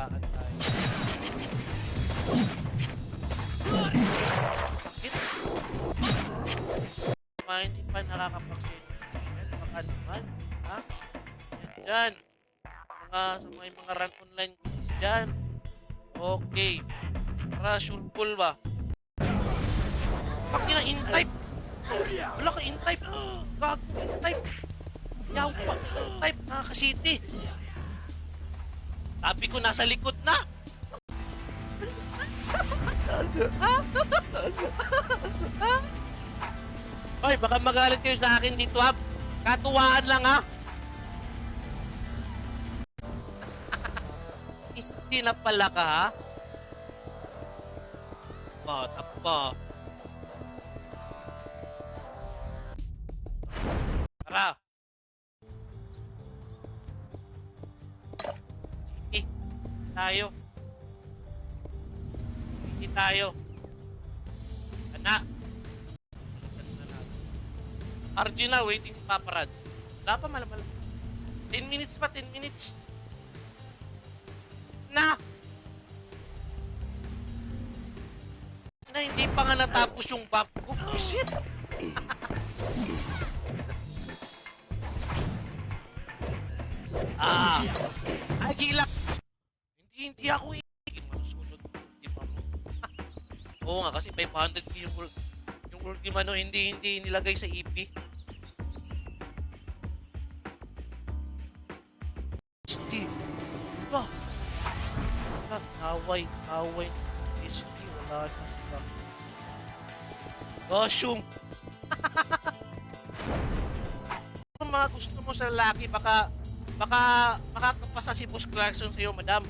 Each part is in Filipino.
Saan tayo? Sakit. Hindi pa nakakapag-share. Baka naman. Ha? Yan dyan. Sa mga run online quiz dyan. Okay. Para sure pull ba? Pag in-type. Wala ka in-type. Gago in-type. Yaw pa in-type. Nakaka-city. Sabi ko nasa likod na. Hoy, baka magalit kayo sa akin dito ha. Katuwaan lang ha. Iski na pala ka ha. Tap pa. Tara. Sige. Tayo. Sige tayo. Anak. RG na, waiting si Paparad. Wala pa malamala. 10 minutes pa, 10 minutes. Na! Na hindi pa nga natapos yung buff ko. Oh, shit! Ay, gila! Hindi ako manusunod. Di ba mo? Oo nga, kasi 500 yung ultima no, hindi nilagay sa EP. Steve, ba? Away, Steve, wala na sila. Goshung! Kung mga gusto mo sa lalaki, baka makakapasa si Boss Clarkson sa'yo, madam.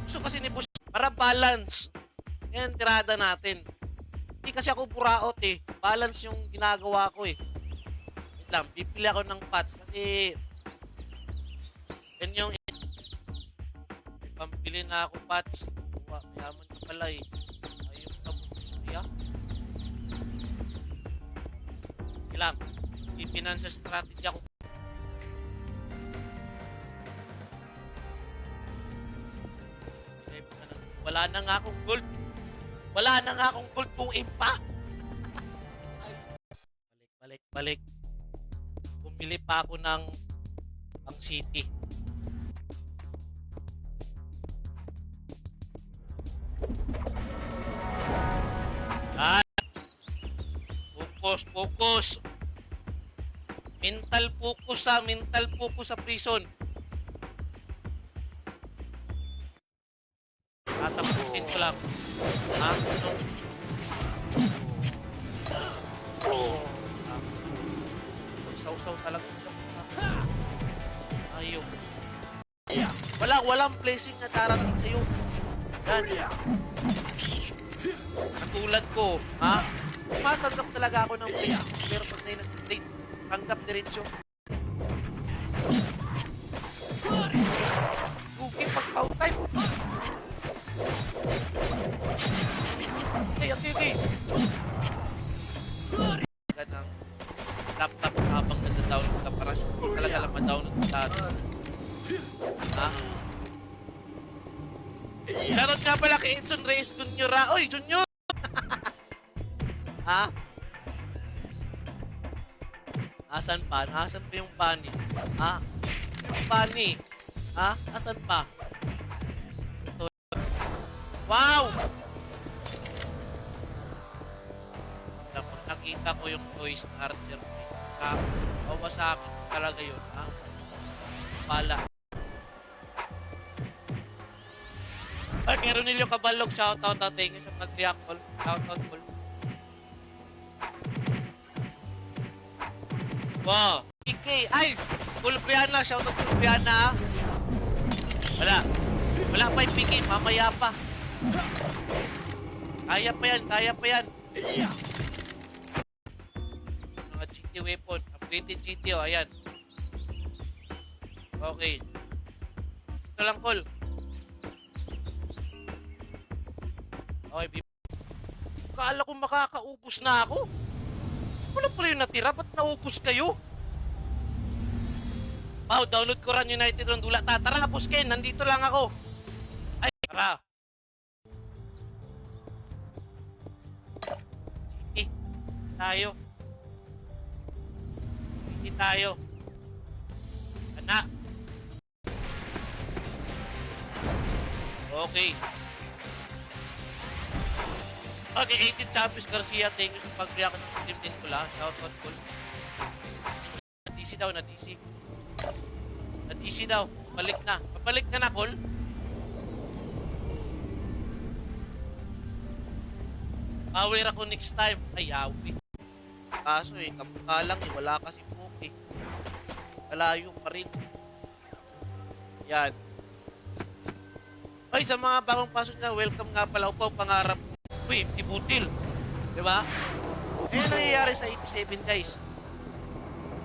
Gusto kasi ni Boss para balance. Yan, tirada natin. Hindi kasi ako puraot eh. Balance yung ginagawa ko eh. Wait lang, pipili ako ng pots kasi yan yung may pampili na ako pots. Mayaman ka pala eh. Ayun ka mo siya. Wait lang, financial strategy ako. Wala na nga akong gold. Wala na nga akong gold 2M pa. Balik. Bumili pa ako ng pang city. Focus. Mental focus sa prison. Tatapusin ko lang. Ha? Saw talaga. Ayaw. Walang blessing na darating sa'yo. Yan. Katulad ko. Ha? Tumatanggap talaga ako ng blessing. Pero pag na nag-date, tanggap diretsyo. Cookie pag-out time. Okay. Ganang laptop habang nag-download ka para talaga lang ma-download ka lahat. Ha? Shoutout nga pala kay Edson Reyes Jr. Oy, Junior! Ha? Asan pa yung pani? Ha? Yung pani? Ha? Asan pa? Wow! Pag nakita ko yung toys na Archer sa akin talaga yun, ha? Pala. Ay, meron nilyo Kabalog, shoutout na thank you sa pag-react call. Shoutout call. Wow! PK! Ay! Full Brianna, shoutout full Brianna, ha? Wala pa yung PK, mamaya pa. Kaya pa yan. Mga GT weapon. Upgraded GT, oh. Ayan. Okay. Ito lang, call. Okay, kala ko makakaubos na ako. Wala pala yung natira. Ba't naubos kayo? Wow, download ko Run United Ron Dula. Tara, Busken, nandito lang ako. Ay, tara. Sige, tayo. Sige tayo. Ana. Okay. Okay, Agent Champions Garcia, thank you sa pag-react ng team din ko lang. Shout out ko. Na-DC daw, na-DC. Na-DC daw. Balik na. Pabalik ka na, Col. Power ako next time. Ay, yawi. Kaso eh, kamuta lang eh. Wala kasi poke eh. Kalayo pa rin. Yan. Ay, sa mga bagong pasok na, welcome nga pala upo, pangarap mo. Uy, tibutil. Diba? Ayan nangyayari sa EP7, guys.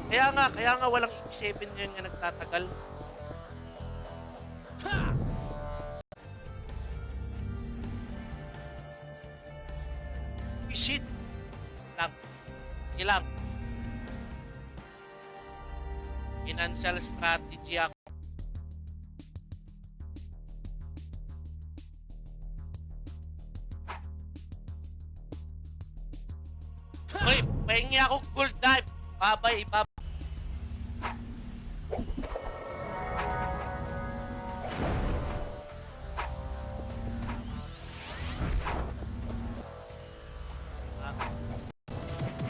Kaya nga walang EP7 yun nga nagtatagal. Shit. Lang. Ilang. Financial strategy ako. Uy, pahingi ako gold dive. Babay, babay.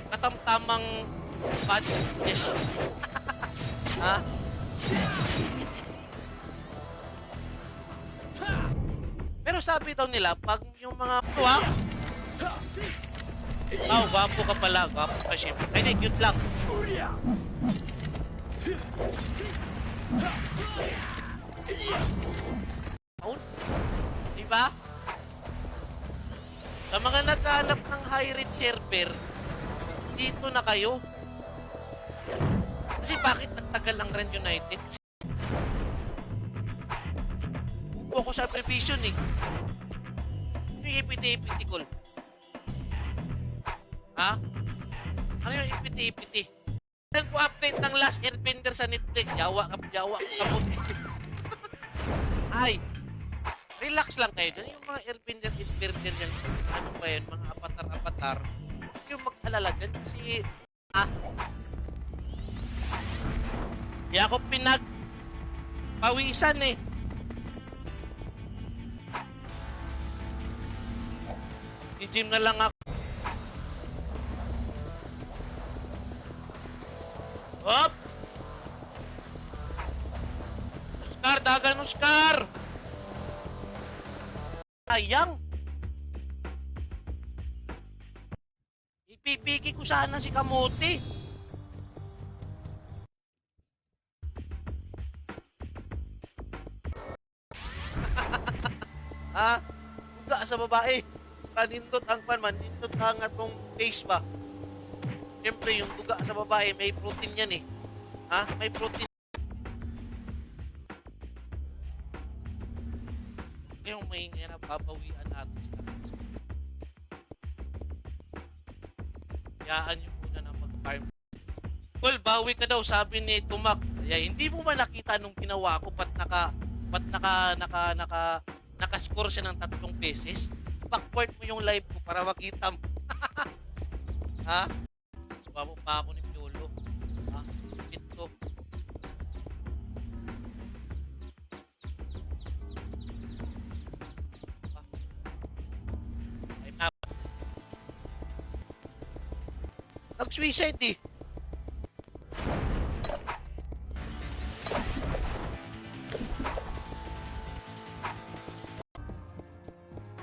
Katamtamang bad yes. Ha? Pero sabi daw nila, pag yung mga tuwa, oh, gwapo ka pala. Gwapo ka, syempre. Ay, cute lang. Diba? Sa mga naghahanap ng high-rate server, dito na kayo. Kasi bakit nagtagal ang Run United? Upo ko sa prevision eh. Yung ipiti-ipiti call. Ha? Ano yung ipiti-ipiti? Nagpo-update ng Last Airbender sa Netflix. Yawa ka po. Ay, relax lang kayo dyan. Yung mga Airbender yan, ano ba yun, mga avatar. Yung mag-alala dyan kasi, di ako pinag-pawisan eh. I-gym na lang ako. Hop! Oscar, dagan Oscar! Sayang! Ipipiki ko sana si Kamote. Ha? Buga sa babae. Kanindot ang panman, nindot ang atong face ba? Siyempre, yung duga sa babae, may protein yan eh. Ha? May protein. Yung may nga napapawian natin sa kanila. Hayaan nyo muna na mag-farm. Well, bawi ka daw, sabi ni Tumak. Ay, hindi mo ba nakita nung ginawa ko nakascore siya ng 3 beses? Backward mo yung live ko para makita mo. Ha? Sumamo pa ako ni Piolo. Ha? Ito. Ha? Ay, map. Nag-suicide eh.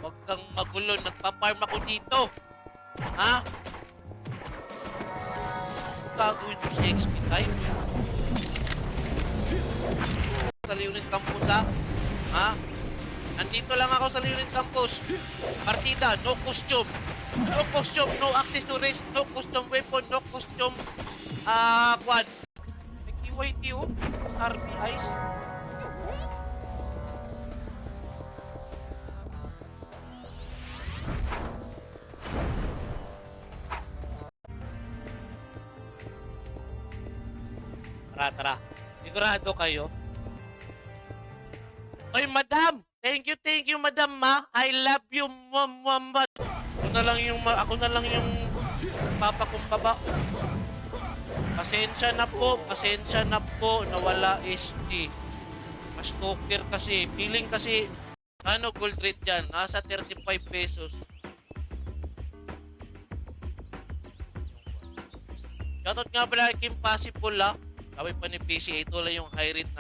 Huwag kang magulo. Nagpa-farm ako dito. Ha? Gagawin mo sa XP time? Sa Leonid Campus ha? Ha? Nandito lang ako sa Leonid Campus. Partida, no costume. No costume, no accessories, no custom weapon, no costume quad. May KYT oh. Sa RBIs. Tara. Sigurado kayo? Oy, madam! Thank you, madam, ma. I love you, mama. Ako na lang yung papakumbaba. Pasensya na po, nawala SG. Mas stalker kasi, feeling kasi, gold rate yan, nasa 35 pesos. Shoutout nga pala kay Kim Possible, Sabi pa ni PCA, ito lang yung high rate na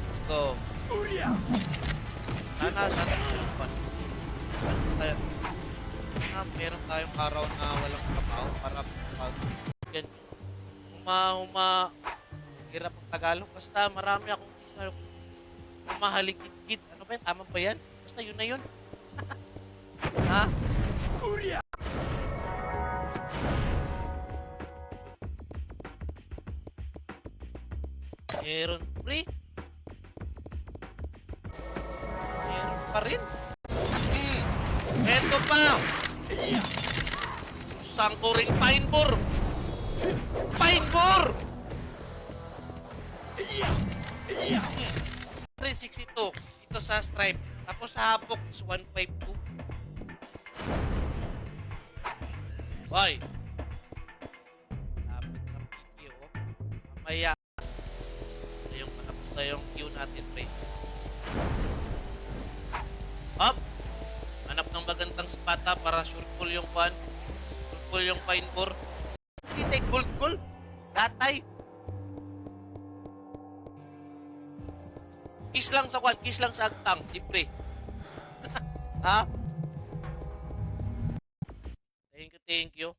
Let's go. Sana meron tayong araw na walang trabaho para yan. Hirap ang Tagalog. Basta marami akong humahaligid. Ano ba yan? Tama ba yan? Basta yun na yun. Ha? Meron free. Meron pa rin. Eto pa. Sangkuring Pinebore. 362. Ito sa stripe. Tapos sa hapok is 152. Boy. Lapit ng PQ. Mamaya. Yung manapunta yung queue natin, pre. Up. Hanap ng magandang spot para sure full yung pan. Sure full yung Pinebore. Hindi take gold. Datay. Kiss lang sa kwan, kiss lang sa agtang, di pre. Ha? Thank you.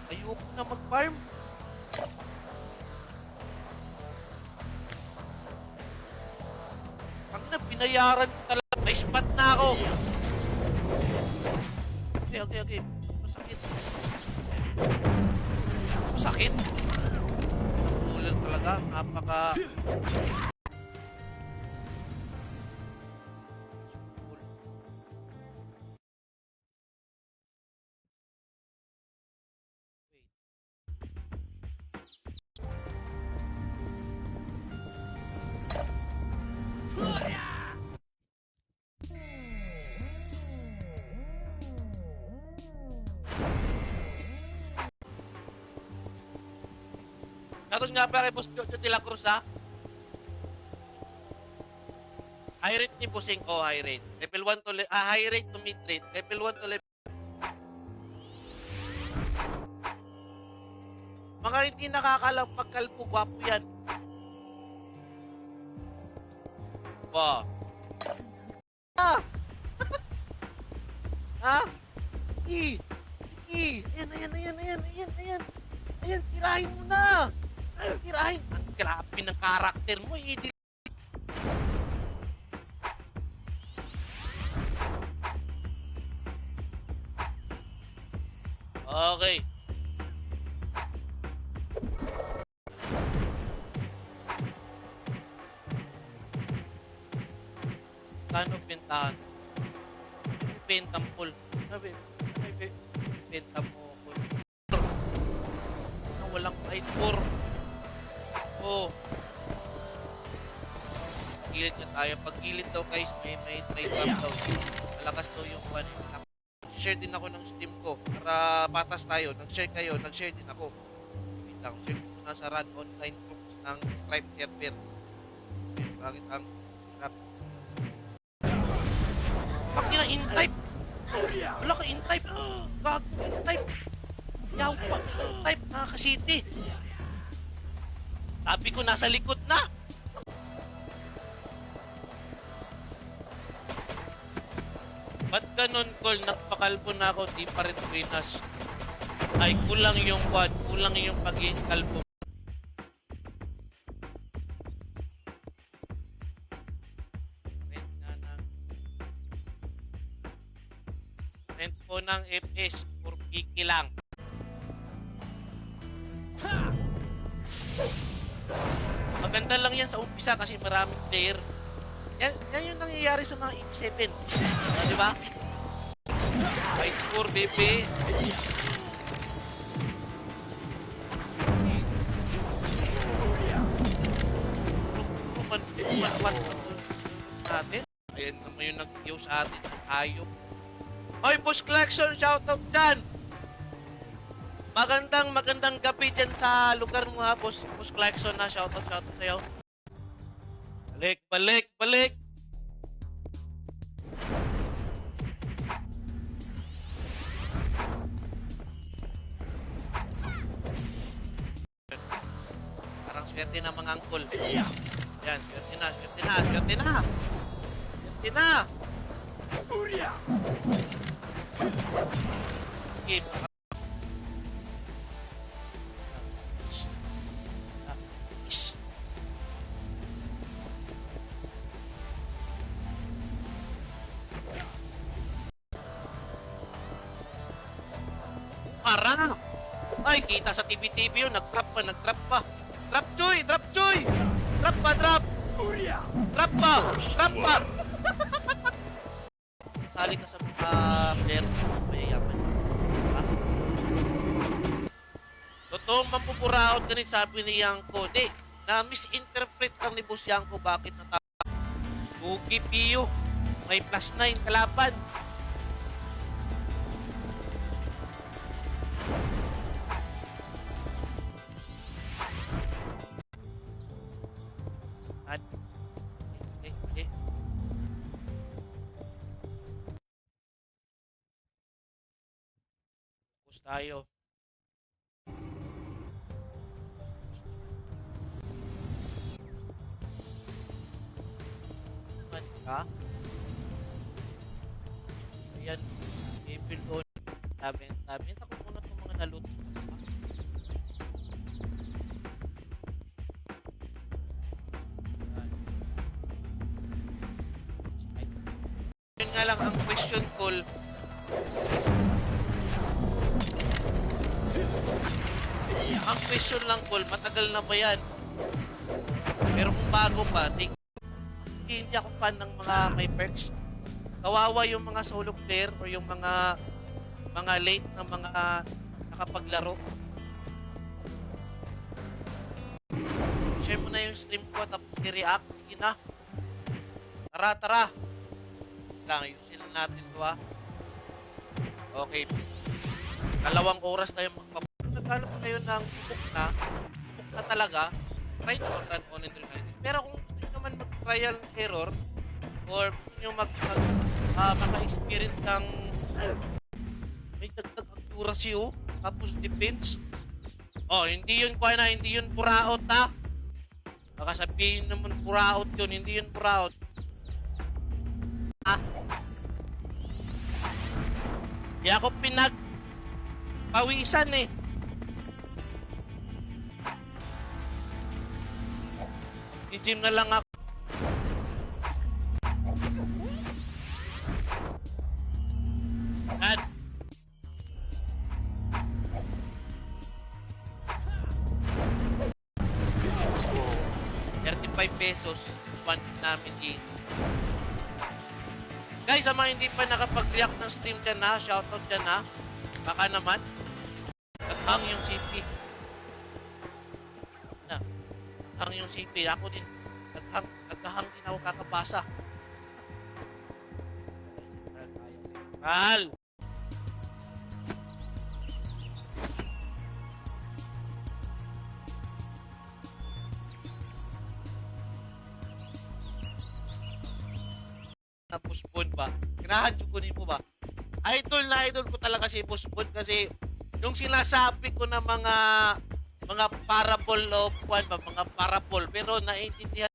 Ayoko na mag-farm. Ang binayaran ko talaga. May spot na ako. Okay. Masakit. Nakulan talaga. Napaka... Shoutout nga pala kay Boss Jojo de la Cruz, ha? High rate ni Bossing. Oh, high rate. Level 1 to high rate to mid rate. Level 1 to level... Mga hindi nakakalang pagkalpo, gwapo yan. Ba? Ah! Ha? Sige! Ayan. Ayan, tirahin mo na! Tirahin! Ang grabe ng karakter mo, eh. Okay. Kano bentahan? Bentang full. Benta mo full. Walang Pinebore. Oh. Gilid na tayo. Pag gilid daw guys, may drop daw. Malakas daw yung one. Share din ako ng Steam ko para patas tayo. Nag-share kayo, nag-share din ako. Wait lang, share ko na sa run online groups ng Stripe server. Okay, bakit ang rap? Bakit na in-type? Wala ka in-type. Gago in-type. Yaw pa, in-type na ka-city. Sabi ko nasa likod na. Ba't ganun, Col? Nagpakalbo na ako, di pa rin pinas. Ay, kulang yung quad, kulang yung pagiging kalbo. ng FPS for Kiki lang. Maganda lang yan sa umpisa kasi maraming player. Yan yung nangyayari sa mga EP7. Di ba? Fight for baby. Natin. Ayan naman yung nag-view sa atin ng hayop. Hoy, Boss Collection, shoutout dyan! Magandang gabi dyan sa lugar mo ha, Boss Collection na. Shoutout sa'yo. Balik! Parang swerte na mga angkol. Yan, swerte na. Okay, parang! Ay, kita sa TV yun. Nag-trap pa. Drop, Choy! Drop pa! Drop pa! Sali ka sa mga player. Mayayaman. Diba? Totoong mampupuraot ka rin, sabi ni Yanko. Di, na-misinterpret lang ni Boss Yanko bakit natapos. Sugi Pio. May +9 kalaban. Focus tayo. Ha? Ayan. April on. Sabi. Ako muna itong mga naluto. Yun nga lang ang question call. Ang question lang, Col, matagal na ba yan? Pero kung bago pa, hindi ako fan ng mga may perks. Kawawa yung mga solo player o yung mga late na mga nakapaglaro. Share mo na yung stream ko tapos i-react. Sige na. Tara. Lang, ayusin lang natin to ha. Okay. 2 oras tayo magpapalala. Naghanap kayo ng book na talaga, try nyo mag-run on and reality. Pero kung gusto nyo naman mag-trial and error or gusto nyo maka-experience ng may dagdag accuracy tapos defense, hindi yun puraot ha. Baka sabihin naman puraot yun, hindi yun puraot. Di ako pawisan eh. I-gym na lang ako. At 35 pesos one namin din. Guys, sa mga hindi pa nakapag-react ng stream dyan na, shoutout dyan na. Baka naman, naghang yung CP. Naghang yung CP. Ako din, naghang din ako kakabasa. Central. Na Pusbon ba? Kinahadjukunin mo ba? Idol ko talaga si Pusbon kasi yung sinasabi ko na mga parable of mga parable pero naiintindihan.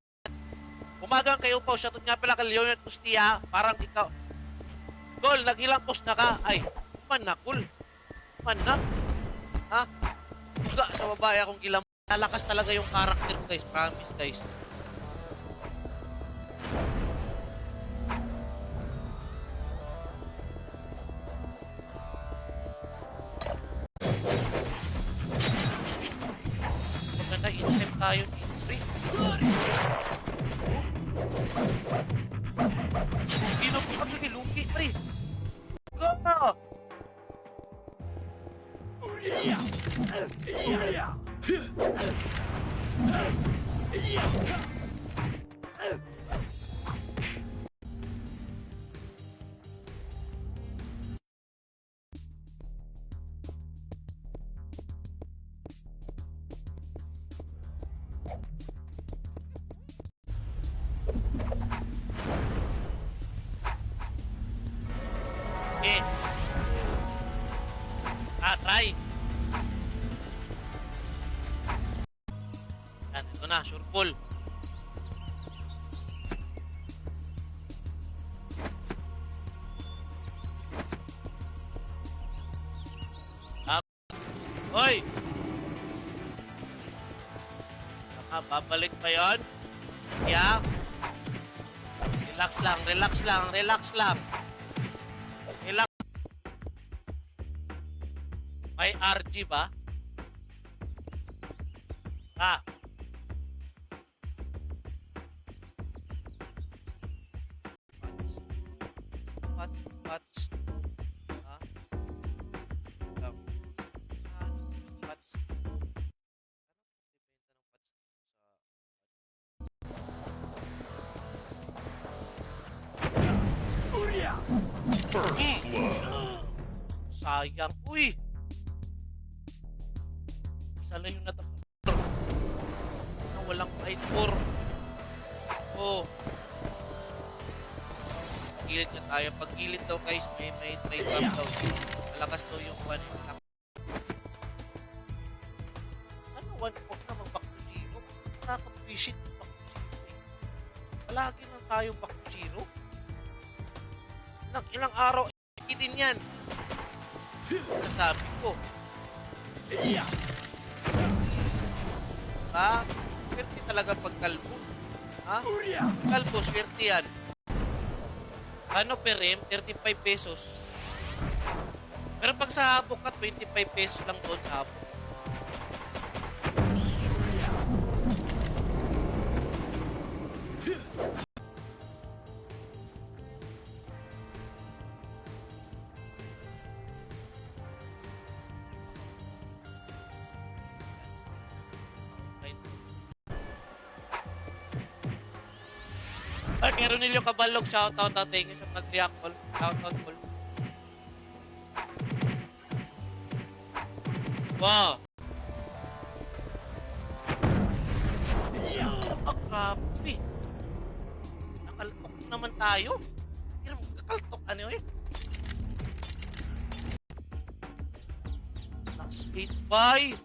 Umagang kayo po, shoutout nga pala kay Leonard Pustia, parang ikaw. Gol, nagilang post na ka. Ay, man na, cool. Man na. Ha? Buga sa babae akong ilang. Lalakas talaga yung character ko, guys. Promise, guys. tayo dito, pre. Sino po kami lugi, pre? Go! Eh. Try. Yan, ito na, sure pull. Hoy! Babalik pa yun? Yeah? Relax lang, relax lang, relax lang. Relax. May RG ba? Pats. Ha? Pats. Sayang. Uy! Isa lang yung natapos. Walang fight for. Oh. Gilid na tayo. Pag gilid daw guys, may trap daw. Malakas daw yung one. Ano one pop na mag-back to zero? Nakaka-visit yung back to zero. Palagi lang tayo back to zero. Ilang araw, din yan. Nasabi ko. Ha? Swerte talaga pag kalbo. Ha? Kalbo, swerte yan. Ano per M? 35 pesos. Pero pag sa habok ka, 25 pesos lang doon sa habok. Ay, meron nilyo Kabalog. Shoutout at thank you sa pag-react call. Shoutout call. Wow! Oh, grabe. Nakaltok naman tayo. Hindi naman kakaltok. Ano eh? Last 8 by.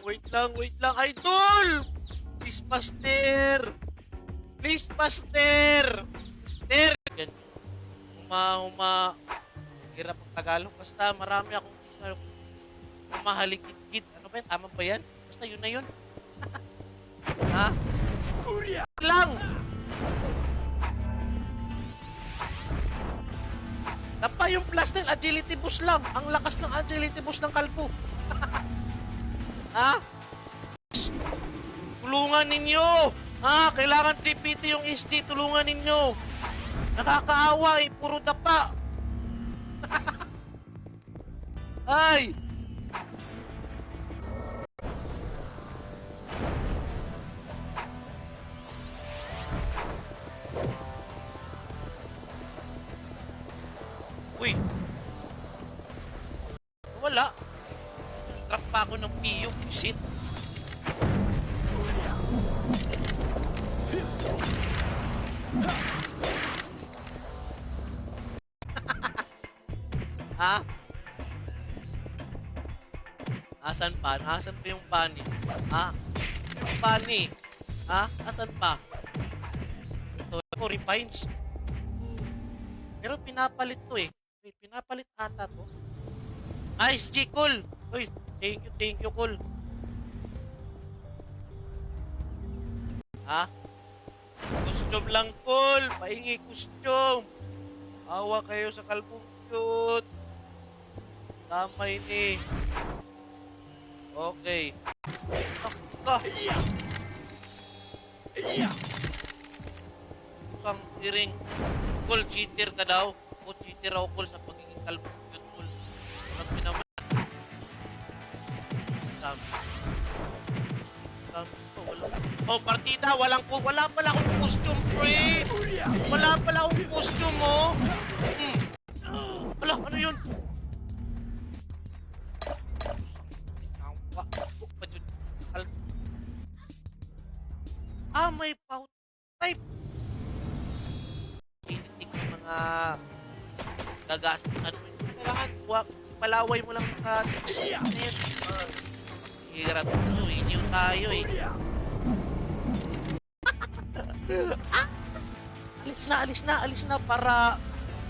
Wait lang, idol! Please, Master! Please, Master! Master! Hirap ang Tagalog. Basta marami akong humahaligid. Ano ba yan? Tama ba yan? Basta yun na yun. Ha? Lang! Tapa yung plus ng agility boost lang. Ang lakas ng agility boost ng kalbo. Ha? Tulungan ninyo! Ha? Kailangan 3PT yung SG. Tulungan ninyo. Nakakaawa eh. Puro dapa. Ay! Uy! Wala. Trap pa ako ng PU. Shit. Ha? Asan pa? Asan pa yung pani? Ha? Yung pani? Ha? Asan pa? Ito, refines. Pero pinapalit to eh. Wait, pinapalit ata to. Nice, G, cool. Uy, thank you, cool. Ha? Costume lang, cool. Pahingi costume. Awa kayo sa kalbong cute. Tama yun eh. Okay. Ah, Isang tiring. Kol, cheater ka daw. O, cheater ako, Kol, sa pagiging kalbo. Yun, Kol. Sabi naman. Sabi. Sabi ko, wala. Oh, partida, wala pala akong costume, pre. Wala pala akong costume, oh. Wala, ano yun? Awa. May pout type. Tinitik ng mga gagastusan mo. Kailangan, palaway mo lang sa net. Hirat nyo, iniw tayo eh. Alis na para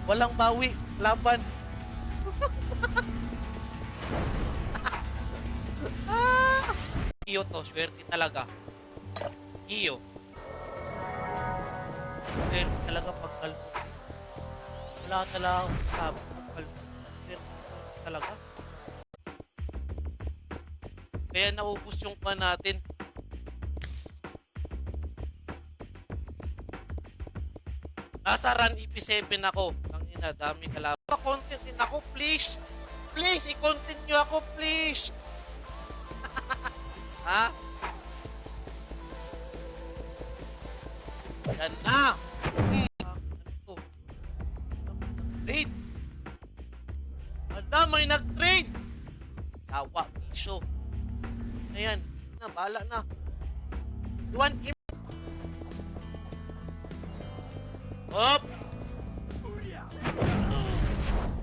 walang bawi, laban. Iyo to, swerte talaga. Iyo. Swerte talaga pagkalbo. Wala talaga akong sabi pagkalbo. Swerte talaga. Kaya naubos yung pa natin. Nasa run EP7 ako. Ang ina, dami kalaban. Pa-content din ako, please. Please, i-content nyo ako, please. Ha? Yan na. Ano to? Trade. May nag-trade. Tawa, piso. Ayan. Na, bahala na. Iwan, Hop!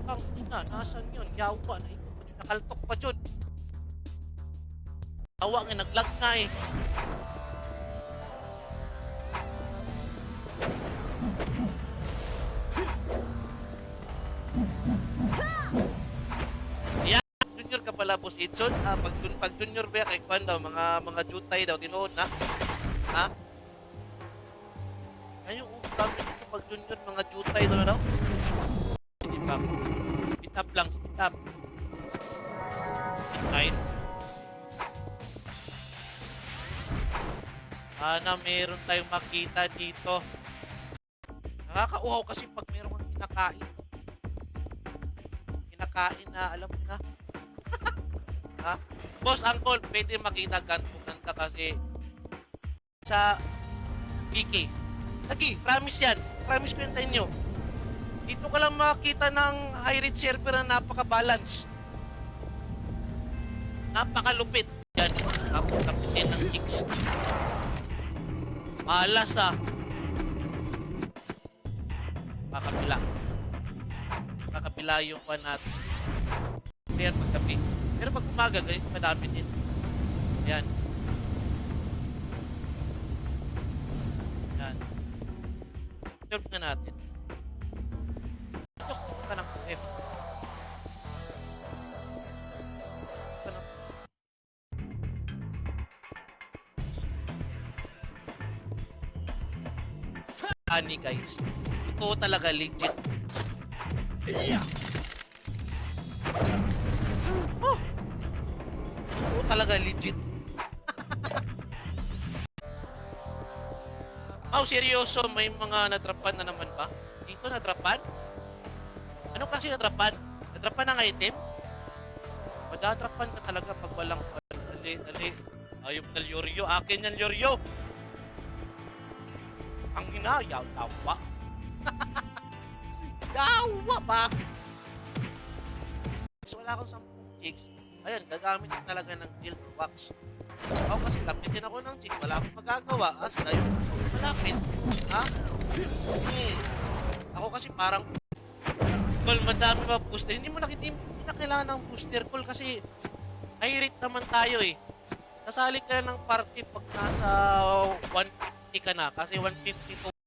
Ang ina, nasan yun? Yawa na ito. Nakaltok pa dyan. Yawa nga, naglag na eh. Ayan, junior ka pala, Boss Edson. Pag junior ba, kay Kwan daw, mga jutay daw, tinood na. Ha? Ayun, kami dito pag junior, mga jutay doon na daw. Hindi pa. Speed up lang, speed up. Speed right. Sana meron tayong makita dito. Nakakauhaw kasi pag meron kang kinakain. Kinakain na, alam mo na. Ha? Boss, Uncle, pwede makita ganta kasi sa PK. Lagi, promise yan. Promise ko yan sa inyo. Dito ka lang makakita ng high-rate server na napaka-balance. Napakalupit. Yan, naputin ng chicks. Malas ah. Kakabila. Kakabila yung pan natin. Pero paggabi. Pero pag umaga, ganito madami din. Yan. Yan. Serve na natin. Ito, ka ng F. Ani guys. Ito talaga legit. Oh! Ito talaga legit. Oh, seryoso, may mga natrapan na naman ba? Dito natrapan? Ano kasi natrapan? Natrapan ng item? Madatrapan ka talaga pag walang dali. Ayop na Lyoryo. Akin yan, Lyoryo. Ang ina, yawa. Yawa ba? So, wala akong 10 chicks. Ayan, gagamit ko talaga ng guild wax. Ako kasi lapitin ako ng chicks. Wala akong magagawa. Kasi tayo malapit. Ha? Ako kasi parang call, madami ba booster? Hindi mo na kailangan ng booster call kasi high rate naman tayo eh. Kasali ka ng party pag nasa 150 ka na kasi 150 po